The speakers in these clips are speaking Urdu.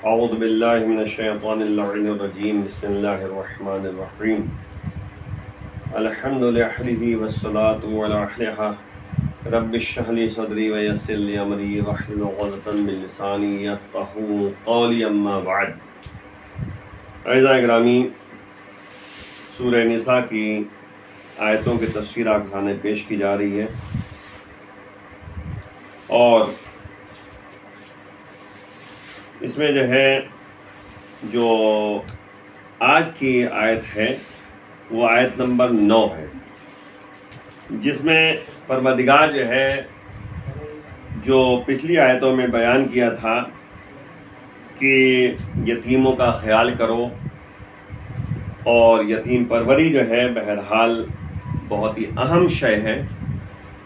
اعوذ باللہ من الشیطان اللعین الرجیم بسم اللہ الرحمن الرحیم الحمد للہ والصلاة علی اہلہا رب اشرح لی صدری ویسر لی امری واحلل عقدۃ من لسانی یفقہوا قولی اما بعد۔ اعزائے گرامی، سورہ نساء کی آیتوں کی تفسیر آپ کے سامنے پیش کی جا رہی ہے، اور اس میں جو آج کی آیت ہے وہ آیت نمبر 9 ہے، جس میں پروردگار جو پچھلی آیتوں میں بیان کیا تھا کہ یتیموں کا خیال کرو، اور یتیم پروری بہرحال بہت ہی اہم شے ہے،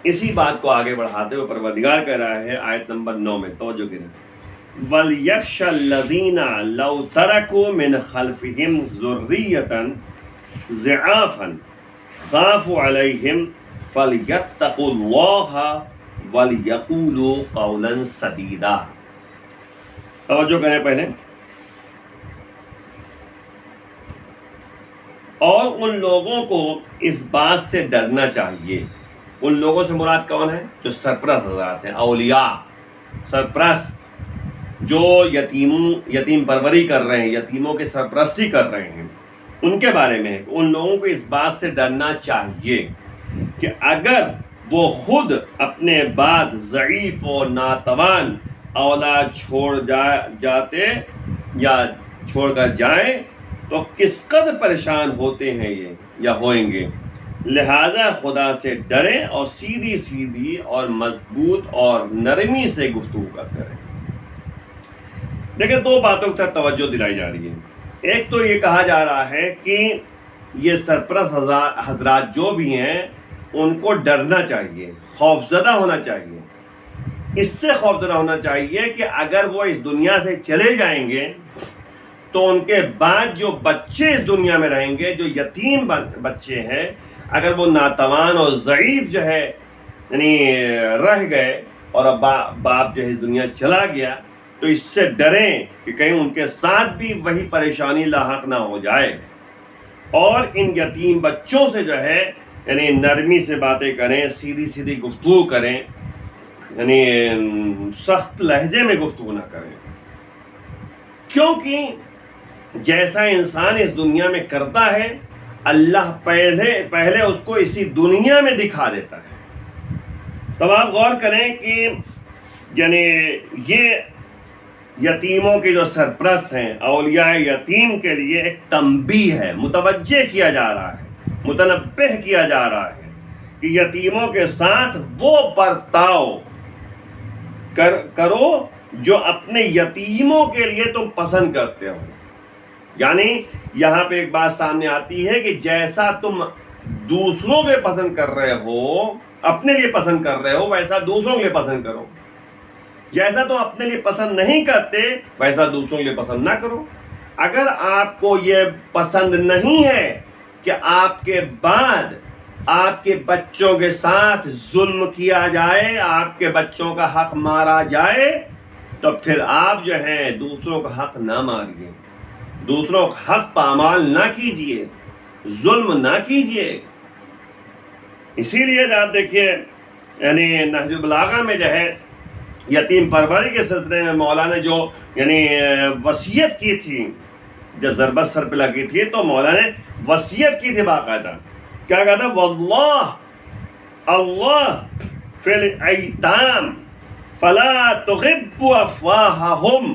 اسی بات کو آگے بڑھاتے ہوئے پروردگار کہہ رہا ہے آیت نمبر 9 میں، توجہ کریں، وَلْيَخْشَ الَّذِينَ لَوْ تَرَكُوا مِنْ خَلْفِهِمْ ذُرِّيَّةً ضِعَافًا خَافُوا عَلَيْهِمْ فَلْيَتَّقُوا اللَّهَ وَلْيَقُولُوا قَوْلًا سَدِيدًا۔ توجہ کریں پہلے، اور ان لوگوں کو اس بات سے ڈرنا چاہیے۔ ان لوگوں سے مراد کون ہے؟ جو سرپرست حضرات ہیں، اولیاء، سرپرست جو یتیم پروری کر رہے ہیں، یتیموں کی سرپرستی کر رہے ہیں، ان کے بارے میں ان لوگوں کو اس بات سے ڈرنا چاہیے کہ اگر وہ خود اپنے بعد ضعیف و ناتوان اولاد چھوڑ جاتے یا چھوڑ کر جائیں تو کس قدر پریشان ہوتے ہیں یہ یا ہوئیں گے۔ لہذا خدا سے ڈریں اور سیدھی سیدھی اور مضبوط اور نرمی سے گفتگو کرتے رہیں۔ دیکھیں، دو باتوں کی طرف توجہ دلائی جا رہی ہے۔ ایک تو یہ کہا جا رہا ہے کہ یہ سرپرست حضرات جو بھی ہیں ان کو ڈرنا چاہیے، خوفزدہ ہونا چاہیے۔ اس سے خوفزدہ ہونا چاہیے کہ اگر وہ اس دنیا سے چلے جائیں گے تو ان کے بعد جو بچے اس دنیا میں رہیں گے، جو یتیم بچے ہیں، اگر وہ ناتوان اور ضعیف یعنی رہ گئے اور اب باپ اس دنیا چلا گیا، تو اس سے ڈریں کہ کہیں ان کے ساتھ بھی وہی پریشانی لاحق نہ ہو جائے، اور ان یتیم بچوں سے یعنی نرمی سے باتیں کریں، سیدھی سیدھی گفتگو کریں، یعنی سخت لہجے میں گفتگو نہ کریں، کیونکہ جیسا انسان اس دنیا میں کرتا ہے اللہ پہلے اس کو اسی دنیا میں دکھا دیتا ہے۔ تب آپ غور کریں کہ یعنی یہ یتیموں کے جو سرپرست ہیں، اولیاء یتیم کے لیے ایک تنبیہ ہے، متوجہ کیا جا رہا ہے، متنبہ کیا جا رہا ہے کہ یتیموں کے ساتھ وہ برتاؤ کرو جو اپنے یتیموں کے لیے تم پسند کرتے ہو۔ یعنی یہاں پہ ایک بات سامنے آتی ہے کہ جیسا تم دوسروں کے پسند کر رہے ہو، اپنے لیے پسند کر رہے ہو، ویسا دوسروں کے لیے پسند کرو۔ جیسا تم اپنے لیے پسند نہیں کرتے ویسا دوسروں کے لیے پسند نہ کرو۔ اگر آپ کو یہ پسند نہیں ہے کہ آپ کے بعد آپ کے بچوں کے ساتھ ظلم کیا جائے، آپ کے بچوں کا حق مارا جائے، تو پھر آپ دوسروں کا حق نہ ماریے، دوسروں کا حق پامال نہ کیجیے، ظلم نہ کیجیے۔ اسی لیے آپ دیکھیے، یعنی نہج البلاغہ میں یتیم پروری کے سلسلے میں مولا نے جو وصیت کی تھی، جب ضربت سر پہ لگی تھی تو مولا نے وصیت کی تھی باقاعدہ، کیا کہتا؟ واللہ اللہ فی الایتام فلا تغب افواہہم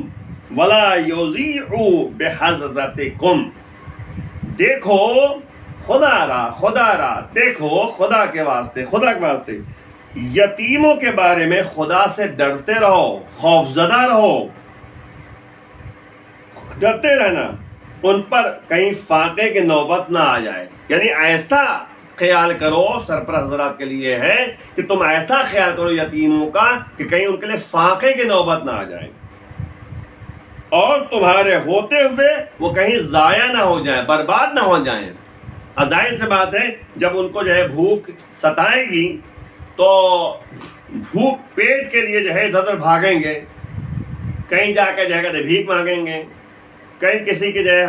ولا یضیعوا بحضرتکم۔ دیکھو خدا را دیکھو، خدا کے واسطے یتیموں کے بارے میں خدا سے ڈرتے رہو، خوفزدہ رہو، ڈرتے رہنا، ان پر کہیں فاقے کی نوبت نہ آ جائے۔ یعنی ایسا خیال کرو، سرپرست حضرات کے لیے ہے کہ تم ایسا خیال کرو یتیموں کا کہ کہیں ان کے لیے فاقے کی نوبت نہ آ جائے، اور تمہارے ہوتے ہوئے وہ کہیں ضائع نہ ہو جائیں، برباد نہ ہو جائیں۔ ظاہر سی بات ہے، جب ان کو بھوک ستائے گی تو بھوک پیٹ کے لیے ادھر ادھر بھاگیں گے، کہیں جا کے جو ہے کہتے بھیک مانگیں گے، کہیں کسی کے جو ہے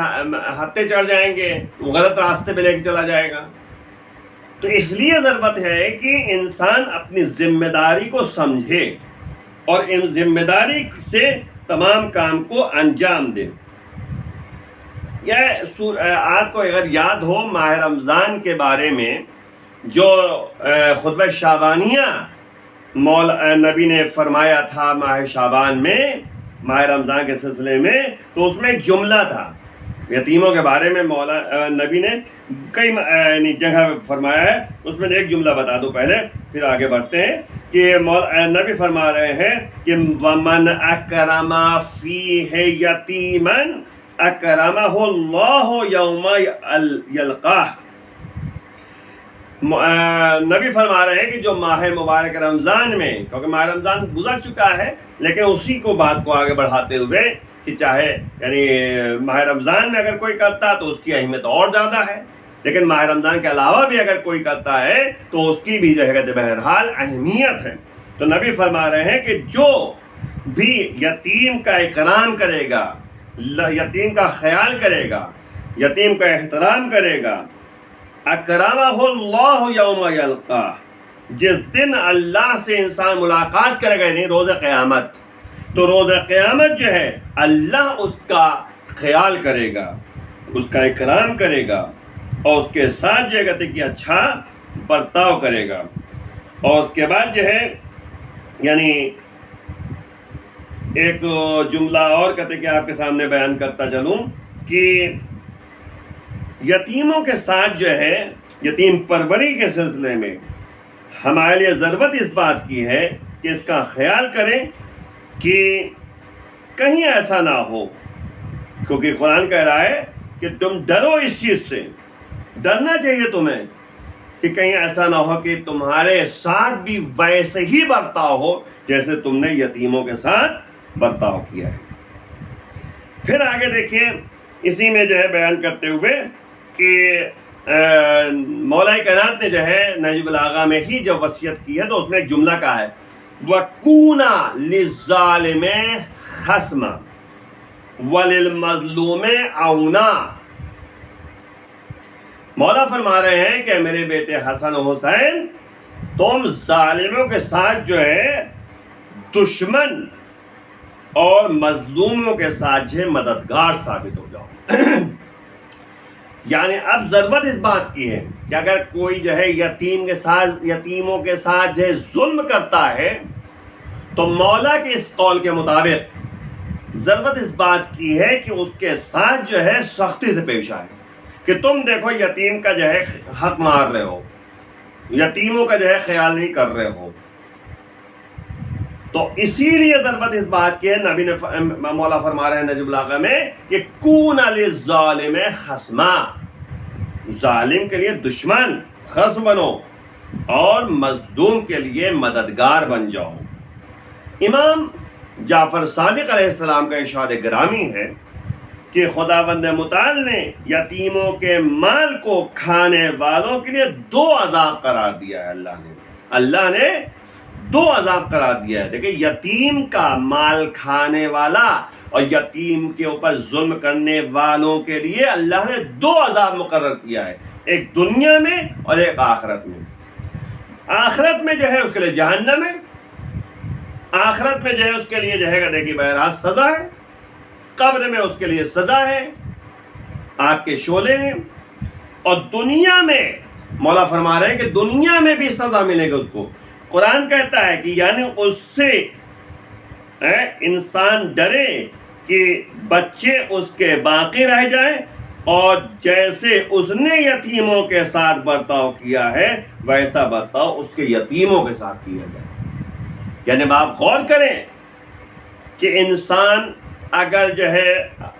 ہتھے چڑھ جائیں گے، وہ غلط راستے پہ لے کے چلا جائے گا. تو اس لیے ضرورت ہے کہ انسان اپنی ذمہ داری کو سمجھے اور ان ذمہ داری سے تمام کام کو انجام دے. آپ کو اگر یاد ہو ماہ رمضان کے بارے میں جو خطبہ شعبانیہ نبی نے فرمایا تھا ماہ شعبان میں، ماہ رمضان کے سلسلے میں، تو اس میں ایک جملہ تھا یتیموں کے بارے میں. نبی نے کئی جگہ فرمایا ہے، اس میں ایک جملہ بتا دو پہلے پھر آگے بڑھتے ہیں. کہ نبی فرما رہے ہیں کہ وَمَنْ أَكْرَمَ فِيهِ يَتِيمًا أَكْرَمَهُ اللَّهُ يَوْمَ يَلْقَاهُ. نبی فرما رہے ہیں کہ جو ماہ مبارک رمضان میں، کیونکہ ماہ رمضان گزر چکا ہے لیکن اسی کو بات کو آگے بڑھاتے ہوئے کہ چاہے یعنی ماہ رمضان میں اگر کوئی کرتا تو اس کی اہمیت اور زیادہ ہے، لیکن ماہ رمضان کے علاوہ بھی اگر کوئی کرتا ہے تو اس کی بھی جو ہے بہرحال اہمیت ہے. تو نبی فرما رہے ہیں کہ جو بھی یتیم کا اکرام کرے گا، یتیم کا خیال کرے گا، یتیم کا احترام کرے گا، اکرمہ اللہ یوم یلقاہ، جس دن اللہ سے انسان ملاقات کرے گا یعنی روز قیامت، تو روز قیامت جو ہے اللہ اس کا خیال کرے گا، اس کا اکرام کرے گا اور اس کے ساتھ جو ہے کہتے کہ اچھا برتاؤ کرے گا. اور اس کے بعد جو ہے یعنی ایک جملہ اور کہتے کہ آپ کے سامنے بیان کرتا چلوں کہ یتیموں کے ساتھ جو ہے یتیم پروری کے سلسلے میں ہمارے لیے ضرورت اس بات کی ہے کہ اس کا خیال کریں کہ کہیں ایسا نہ ہو، کیونکہ قرآن کہہ رہا ہے کہ تم ڈرو اس چیز سے، ڈرنا چاہیے تمہیں کہ کہیں ایسا نہ ہو کہ تمہارے ساتھ بھی ویسے ہی برتاؤ ہو جیسے تم نے یتیموں کے ساتھ برتاؤ کیا ہے. پھر آگے دیکھیے اسی میں جو ہے بیان کرتے ہوئے کہ مولا کائنات نے جو ہے نہج البلاغہ میں ہی جو وصیت کی ہے تو اس میں ایک جملہ کہا ہے وَكُونَ لِلظَّالِمِ خَصْمًا وَلِلْمَظْلُومِ عَوْنًا. مولا فرما رہے ہیں کہ میرے بیٹے حسن و حسین تم ظالموں کے ساتھ جو ہے دشمن اور مظلوموں کے ساتھ جو ہے مددگار ثابت ہو جاؤ. یعنی اب ضرورت اس بات کی ہے کہ اگر کوئی جو ہے یتیموں کے ساتھ جو ہے ظلم کرتا ہے تو مولا کے اس قول کے مطابق ضرورت اس بات کی ہے کہ اس کے ساتھ جو ہے سختی سے پیش آئے کہ تم دیکھو یتیم کا جو ہے حق مار رہے ہو، یتیموں کا جو ہے خیال نہیں کر رہے ہو. تو اسی لیے ضرورت اس بات کی ہے، نبی نے مولا فرما رہے ہیں نہج البلاغہ میں کہ کون للظالم خصما، ظالم کے لیے دشمن خصم بنو اور مظلوم کے لیے مددگار بن جاؤ. امام جعفر صادق علیہ السلام کا ارشاد گرامی ہے کہ خداوند متعال نے یتیموں کے مال کو کھانے والوں کے لیے 2 عذاب قرار دیا ہے. اللہ نے 2 عذاب قرار دیا ہے. دیکھیں یتیم کا مال کھانے والا اور یتیم کے اوپر ظلم کرنے والوں کے لیے اللہ نے 2 عذاب مقرر کیا ہے، ایک دنیا میں اور ایک آخرت میں. آخرت میں جو ہے اس کے لیے جہنم ہے، آخرت میں جو ہے اس کے لیے جو ہے دیکھیے بہرحال سزا ہے، قبر میں اس کے لیے سزا ہے آگ کے شعلے میں، اور دنیا میں مولا فرما رہے ہیں کہ دنیا میں بھی سزا ملے گا اس کو. قرآن کہتا ہے کہ یعنی اس سے انسان ڈرے کہ بچے اس کے باقی رہ جائیں اور جیسے اس نے یتیموں کے ساتھ برتاؤ کیا ہے ویسا برتاؤ اس کے یتیموں کے ساتھ کیا جائے. یعنی آپ غور کریں کہ انسان اگر جو ہے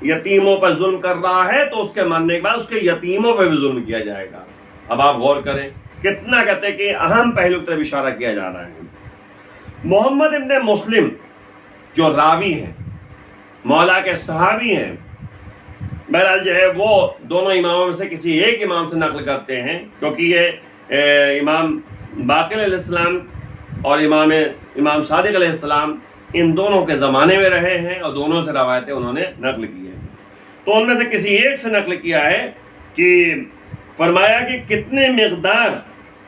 یتیموں پر ظلم کر رہا ہے تو اس کے مرنے کے بعد اس کے یتیموں پہ بھی ظلم کیا جائے گا. اب آپ غور کریں کتنا کہتے ہیں کہ اہم پہلو کی طرف اشارہ کیا جا رہا ہے. محمد ابن مسلم جو راوی ہیں، مولا کے صحابی ہیں، بہرحال جو ہے وہ دونوں اماموں میں سے کسی ایک امام سے نقل کرتے ہیں، کیونکہ یہ امام باقر علیہ السلام اور امام صادق علیہ السلام ان دونوں کے زمانے میں رہے ہیں اور دونوں سے روایتیں انہوں نے نقل کی ہیں. تو ان میں سے کسی ایک سے نقل کیا ہے کہ فرمایا کہ کتنے مقدار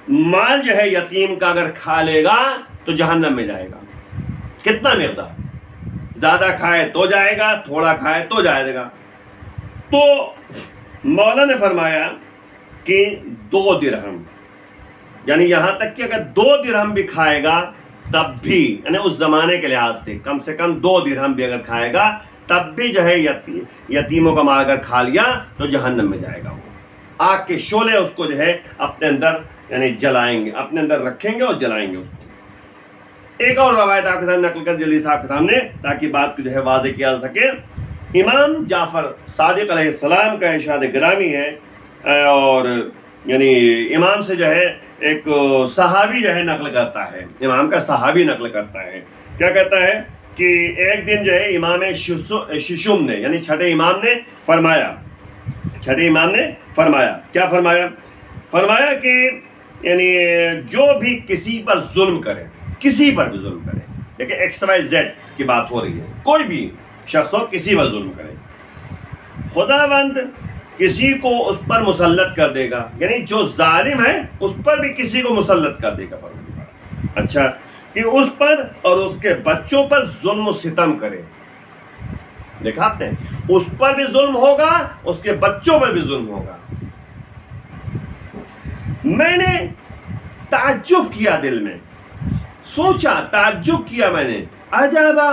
مال جو ہے یتیم کا اگر کھا لے گا تو جہنم میں جائے گا. کتنا مقدار؟ زیادہ کھائے تو جائے گا، تھوڑا کھائے تو جائے گا. تو مولا نے فرمایا کہ 2 درہم، یعنی یہاں تک کہ اگر 2 درہم بھی کھائے گا تب بھی، یعنی اس زمانے کے لحاظ سے کم 2 درہم بھی اگر کھائے گا تب بھی جو ہے یتیموں کا مال اگر کھا لیا تو جہنم میں جائے گا. وہ آگ کے شعلے اس کو جو ہے اپنے اندر یعنی جلائیں گے، اپنے اندر رکھیں گے اور جلائیں گے اس کو. ایک اور روایت آپ کے ساتھ نقل کر جلدی صاحب کے سامنے تاکہ بات کو جو ہے واضح کیا جا سکے. امام جعفر صادق علیہ السلام کا ارشاد گرامی ہے، اور یعنی امام سے جو ہے ایک صحابی جو ہے نقل کرتا ہے، امام کا صحابی نقل کرتا ہے. کیا کہتا ہے کہ ایک دن جو ہے امام ششم نے یعنی چھٹے امام نے فرمایا کیا فرمایا کہ یعنی جو بھی کسی پر ظلم کرے، کسی پر بھی ظلم کرے، دیکھیں XYZ کی بات ہو رہی ہے، کوئی بھی شخص ہو کسی پر ظلم کرے، خداوند کسی کو اس پر مسلط کر دے گا، یعنی جو ظالم ہے اس پر بھی کسی کو مسلط کر دے گا. اچھا، کہ اس پر اور اس کے بچوں پر ظلم و ستم کرے. دیکھا آپ نے، اس پر بھی ظلم ہوگا، اس کے بچوں پر بھی ظلم ہوگا. میں نے تعجب کیا، دل میں سوچا، تعجب کیا میں نے، عجبا،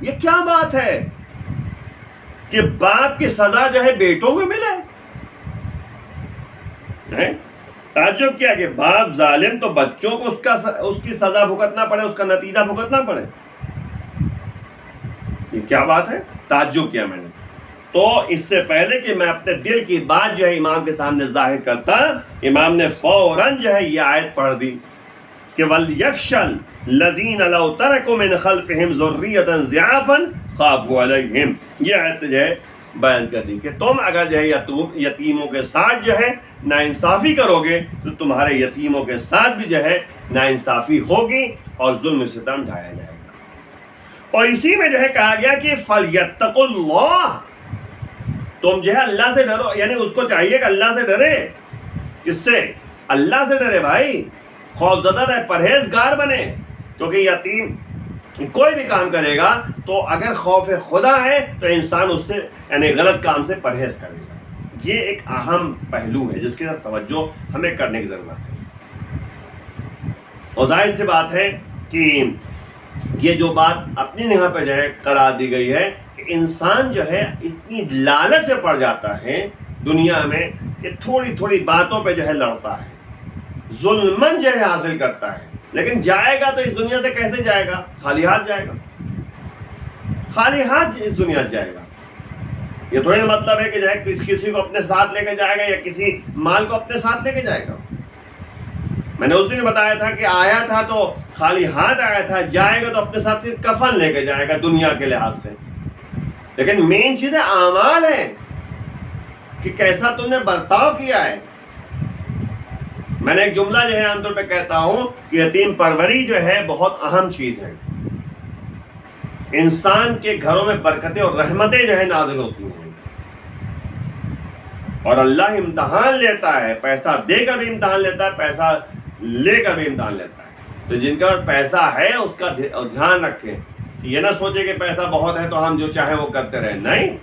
یہ کیا بات ہے کہ باپ کی سزا جو ہے بیٹوں کو ملے. تعجب کیا کہ باپ ظالم تو بچوں کو اس کی سزا بھگتنا پڑے، اس کا نتیجہ بھگتنا پڑے. یہ کیا بات ہے؟ تعجب کیا میں نے. تو اس سے پہلے کہ میں اپنے دل کی بات جو ہے امام کے سامنے ظاہر کرتا، امام نے فوراً جو ہے یہ آیت پڑھ دی کہ وَلْيَخْشَ الَّذِينَ لَوْ تَرَكُوا مِنْ خَلْفِهِمْ ذُرِّيَّةً ضِعَافًا خَافُوا عَلَيْهِمْ. یہ آیت جو ہے بیان کر دی کہ تم اگر جو ہے یتیموں کے ساتھ جو ہے ناانصافی کرو گے تو تمہارے یتیموں کے ساتھ بھی جو ہے ناانصافی ہوگی اور ظلم ستم ڈھایا جائے گا. اور اسی میں جو ہے کہا گیا کہ فَلْيَتَّقُوا اللَّهَ، تم جو ہے اللہ سے ڈرو، یعنی اس کو چاہیے کہ اللہ سے ڈرے. کس سے؟ اللہ سے ڈرے بھائی، خوف زدہ رہے، پرہیزگار بنے. کیونکہ یتیم کوئی بھی کام کرے گا تو اگر خوف خدا ہے تو انسان اس سے یعنی غلط کام سے پرہیز کرے گا. یہ ایک اہم پہلو ہے جس کی طرف توجہ ہمیں کرنے کی ضرورت ہے. اور ظاہر سی بات ہے کہ یہ جو بات اپنی جگہ پہ جو ہے قرار دی گئی ہے کہ انسان جو ہے اتنی لالچ میں پڑ جاتا ہے دنیا میں کہ تھوڑی تھوڑی باتوں پہ جو ہے لڑتا ہے، ظلمن جو ہے حاصل کرتا ہے. لیکن جائے گا تو اس دنیا سے کیسے جائے گا؟ خالی ہاتھ جائے گا، خالی ہاتھ اس دنیا سے جائے گا. یہ تھوڑی نا مطلب ہے کہ جو ہے کسی کو اپنے ساتھ لے کے جائے گا یا کسی مال کو اپنے ساتھ لے کے جائے گا. میں نے اس دن بتایا تھا کہ آیا تھا تو خالی ہاتھ آیا تھا، جائے گا تو اپنے ساتھ پھر کفن لے کے جائے گا دنیا کے لحاظ سے. لیکن مین چیز ہے اعمال ہے کہ کیسا تم نے برتاؤ کیا ہے. میں نے ایک جملہ جو ہے عام طور پہ کہتا ہوں کہ یتیم پروری جو ہے بہت اہم چیز ہے. انسان کے گھروں میں برکتیں اور رحمتیں جو ہے نازل ہوتی ہیں، اور اللہ امتحان لیتا ہے، پیسہ دے کر بھی امتحان لیتا ہے، پیسہ لے کر بھی امتحان لیتا ہے. تو جن کا پیسہ ہے اس کا دھیان رکھیں، یہ نہ سوچے کہ پیسہ بہت ہے تو ہم جو چاہیں وہ کرتے رہیں. نہیں،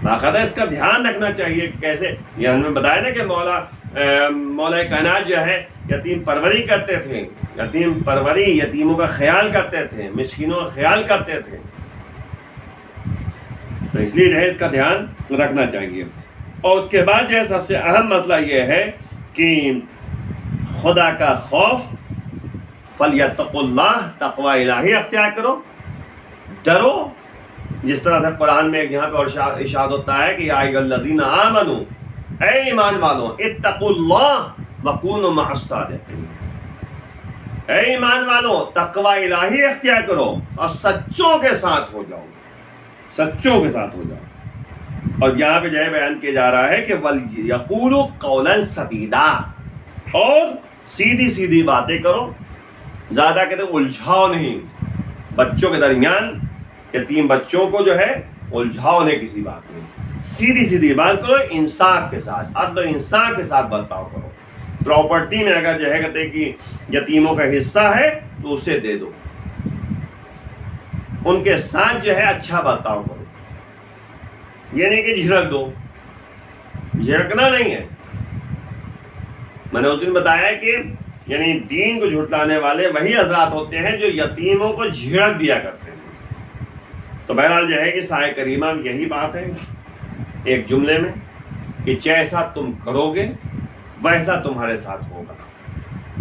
باقاعدہ اس کا دھیان رکھنا چاہیے کہ کیسے. یہ ہم نے بتایا نا کہ مولا کائنات جو ہے یتیم پروری کرتے تھے، یتیم پروری، یتیموں کا خیال کرتے تھے، مسکینوں کا خیال کرتے تھے. تو اس لیے جو ہے اس کا دھیان رکھنا چاہیے. اور اس کے بعد جو ہے سب سے اہم مسئلہ یہ ہے کہ خدا کا خوف، فَلْيَتَّقُوا اللَّهَ، تقوی الہی اختیار کرو، ڈرو. جس طرح سے قرآن میں یہاں پہ اور ارشاد ہوتا ہے کہ یا ایھا الذین آمنوا، اے ایمان والو، اتقوا اللہ وکونوا مع الصادقین. اے ایمان والو تقوی الہی اختیار کرو اور سچوں کے ساتھ ہو جاؤ، سچوں کے ساتھ ہو جاؤ. اور یہاں پہ جو ہے بیان کیا جا رہا ہے کہ وَلْيَقُولُوا قَوْلًا سَدِيدًا، اور سیدھی سیدھی باتیں کرو، زیادہ کہتے ہیں الجھاؤ نہیں، بچوں کے درمیان یتیم بچوں کو جو ہے الجھاؤ نہیں کسی بات میں، سیدھی سیدھی بات کرو، انصاف کے ساتھ، عدل و انصاف کے ساتھ برتاؤ کرو۔ پراپرٹی میں اگر جو ہے کہتے ہیں کہ یتیموں کا حصہ ہے تو اسے دے دو، ان کے ساتھ جو ہے اچھا برتاؤ کرو، یہ نہیں کہ جھڑک دو، جھڑکنا نہیں ہے۔ میں نے اس دن بتایا کہ یعنی دین کو جھٹلانے والے وہی حضرات ہوتے ہیں جو یتیموں کو جھڑک دیا کرتے ہیں۔ تو بہرحال جو ہے کہ سایہ کریمہ میں یہی بات ہے ایک جملے میں کہ جیسا تم کرو گے ویسا تمہارے ساتھ ہوگا۔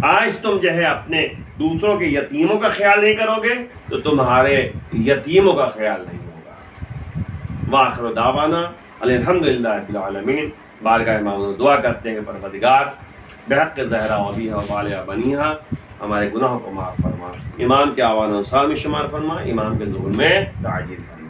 آج تم جو ہے اپنے دوسروں کے یتیموں کا خیال نہیں کرو گے تو تمہارے یتیموں کا خیال نہیں ہوگا۔ وآخر دعوانا الحمدللہ رب العالمین۔ بارگاہ معمول دعا کرتے ہیں کہ پروردگار بحق زہرا وبیہا وبالغ بنیہا ہمارے گناہوں کو معاف فرما، امام کے آوان انصار میں شمار فرما، امام کے ظہور میں تعجیل فرما۔